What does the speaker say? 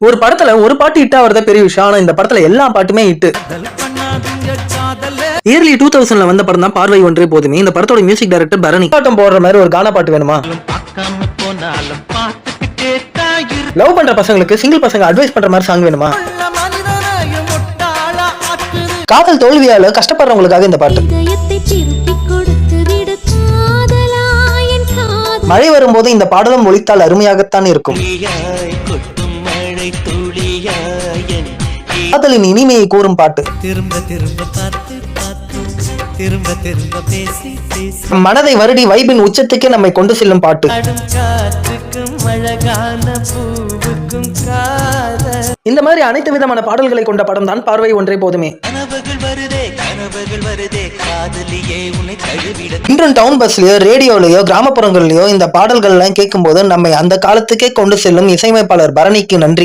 ஒரு படத்துல ஒரு பாட்டு ஹிட் ஆகிறத பெரிய விஷயம். ஆனா இந்த படத்துல எல்லா பாட்டுமே ஹிட். இயர்லி 2000ல வந்த படம் தான் பார்வை ஒன்றே போதுமே. இந்த படத்தோட மியூசிக் டைரக்டர் பரணி. பாட்டம் போடுற மாதிரி ஒரு கானா பாட்டு வேணுமா? லவ் பண்ற பசங்களுக்கு சிங்கிள் பசங்க அட்வைஸ் பண்ற மாதிரி சாங் வேணுமா? காதல் தோல்வியால கஷ்டப்படுறவங்களுக்காக இந்த பாட்டு. மழை வரும்போது இந்த பாடலும் ஒலித்தால் அருமையாகத்தான் இருக்கும். காதலின் இனிமையை கூறும் பாட்டு. மனதை வருடி வைபின் உச்சத்துக்கே நம்மை கொண்டு செல்லும் பாட்டு. இந்த மாதிரி அனைத்து விதமான பாடல்களை கொண்ட படம் தான் பார்வை ஒன்றே போதுமே. இன்றும் டவுன் பஸ்லயோ ரேடியோலயோ கிராமப்புறங்கள்லயோ இந்த பாடல்கள் எல்லாம் கேட்கும் போது நம்மை அந்த காலத்துக்கே கொண்டு செல்லும் இசையமைப்பாளர் பரணிக்கு நன்றி.